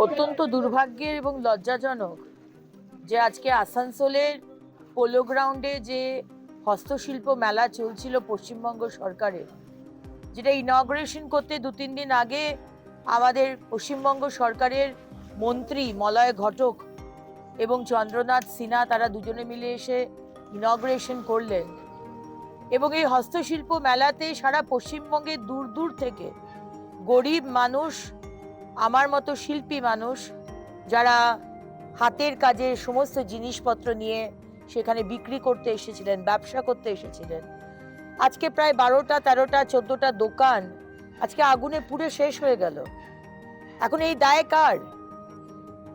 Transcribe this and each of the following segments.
অত্যন্ত দুর্ভাগ্যের এবং লজ্জাজনক যে আজকে আসানসোলের পোলো গ্রাউন্ডে যে হস্তশিল্প মেলা চলছিল পশ্চিমবঙ্গ সরকারের, যেটা ইনগ্রেশন করতে 2-3 দিন আগে আমাদের পশ্চিমবঙ্গ সরকারের মন্ত্রী মলয় ঘটক এবং চন্দ্রনাথ সিনহা তারা দুজনে মিলে এসে ইনগ্রেশন করলেন। এবং এই হস্তশিল্প মেলাতে সারা পশ্চিমবঙ্গের দূর দূর থেকে গরিব মানুষ, আমার মতো শিল্পী মানুষ, যারা হাতের কাজের সমস্ত জিনিসপত্র নিয়ে সেখানে বিক্রি করতে এসেছিলেন, ব্যবসা করতে এসেছিলেন, আজকে প্রায় 12টা 13টা 14টা দোকান আজকে আগুনে পুড়ে শেষ হয়ে গেল। এখন এই দায় কার?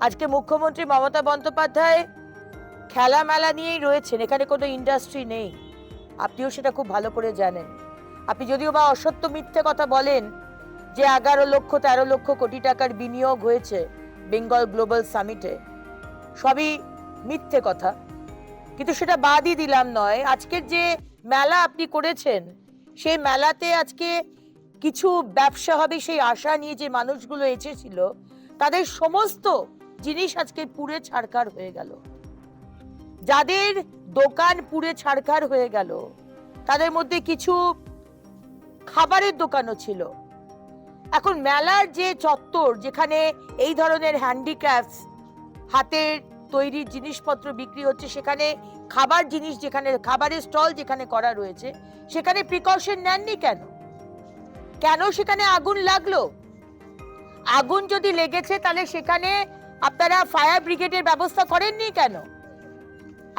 আজকে মুখ্যমন্ত্রী মমতা বন্দ্যোপাধ্যায় খেলা মেলা নিয়েই রয়েছেন, এখানে কোনো ইন্ডাস্ট্রি নেই, আপনিও সেটা খুব ভালো করে জানেন। আপনি যদিও বা অসত্য মিথ্যে কথা বলেন যে 11 লক্ষ 13 লক্ষ কোটি টাকার বিনিয়োগ হয়েছে বেঙ্গল গ্লোবাল সামিটে, সবই মিথ্যে কথা, কিন্তু সেটা বাদই দিলাম নয়। আজকের যে মেলা আপনি করেছেন, সেই মেলাতে আজকে কিছু ব্যবসা হবে সেই আশা নিয়ে যে মানুষগুলো এসেছিল, তাদের সমস্ত জিনিস আজকে পুড়ে ছারখার হয়ে গেল। যাদের দোকান পুড়ে ছারখার হয়ে গেল তাদের মধ্যে কিছু খাবারের দোকানও ছিল। এখন মেলার যে চত্বর, যেখানে এই ধরনের হ্যান্ডিক্রাফটস, হাতের তৈরি জিনিসপত্র বিক্রি হচ্ছে, সেখানে খাবার জিনিস, যেখানে খাবারের স্টল যেখানে করা রয়েছে, সেখানে প্রিকশন নেননি কেন? কেন সেখানে আগুন লাগলো? আগুন যদি লেগেছে তাহলে সেখানে আপনারা ফায়ার ব্রিগেডের ব্যবস্থা করেননি কেন?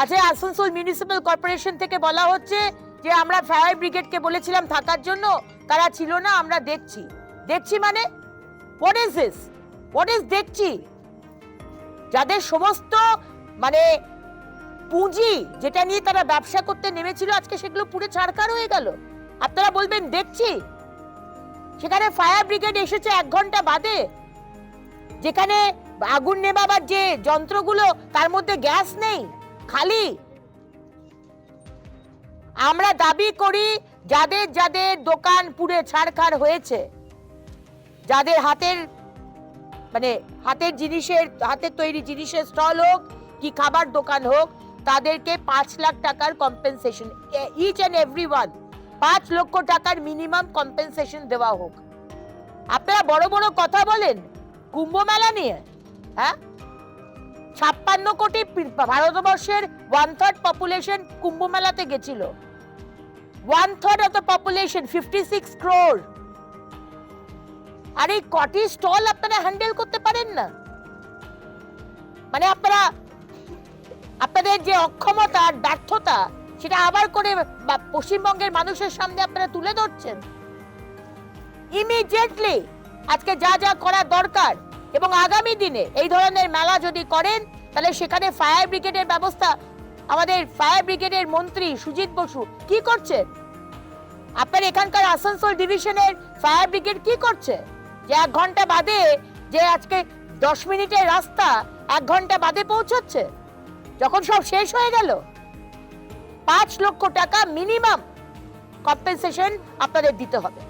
আচ্ছা, আসানসোল মিউনিসিপ্যাল কর্পোরেশন থেকে বলা হচ্ছে যে আমরা ফায়ার ব্রিগেডকে বলেছিলাম থাকার জন্য, তারা ছিল না, আমরা দেখছি। দেখছি মানে what is this? What is দেখছি? যাদের সমস্ত মানে পুঁজি, যেটা নিয়ে তারা ব্যবসা করতে নেমেছিল, আজকে সেগুলো পুরো ছারখার হয়ে গেল, আপনারা বলবেন দেখছি? সেখানে ফায়ার ব্রিগেড এসেছে 1 ঘন্টা বাদে, যেখানে আগুন নেভাবার যে যন্ত্রগুলো, তার মধ্যে গ্যাস নেই, খালি। আমরা দাবি করি যাদের যাদের দোকান পুড়ে ছারখার হয়েছে, যাদের হাতের জিনিসের, হাতের তৈরি জিনিসের স্টল হোক কি খাবার দোকান হোক, তাদেরকে 5 লাখ টাকার compensation, each and every one 5 লক্ষ টাকার মিনিমাম কম্পেনসেশন দেওয়া হোক। আপনারা বড় বড় কথা বলেন কুম্ভ মেলা নিয়ে, হ্যাঁ? 56 কোটি ভারতবর্ষের 1/3 পপুলেশন কুম্ভ মেলাতে গেছিল। 1/3 অফ দ্য পপুলেশন, 56 crore। আর এই কটি স্টল আপনারা হ্যান্ডেল করতে পারেন না? মানে আপনাদের যে অক্ষমতা আর ব্যর্থতা, সেটা আবার করে পশ্চিমবঙ্গের মানুষের সামনে আপনারা তুলে ধরছেন। ইমিডিয়েটলি আজকে যা যা করা দরকার, এবং আগামী দিনে এই ধরনের মেলা যদি করেন তাহলে সেখানে ফায়ার ব্রিগেডের ব্যবস্থা, আমাদের ফায়ার ব্রিগেডের মন্ত্রী সুজিত বসু কি করছে? আপনার এখানকার আসানসোল ডিভিশনের ফায়ার ব্রিগেড কি করছে যে 1 ঘন্টা বাদে, যে আজকে 10 মিনিটের রাস্তা 1 ঘন্টা বাদে পৌঁছচ্ছে, যখন সব শেষ হয়ে গেল? 5 লক্ষ টাকা মিনিমাম কম্পেনসেশন আপনাদের দিতে হবে।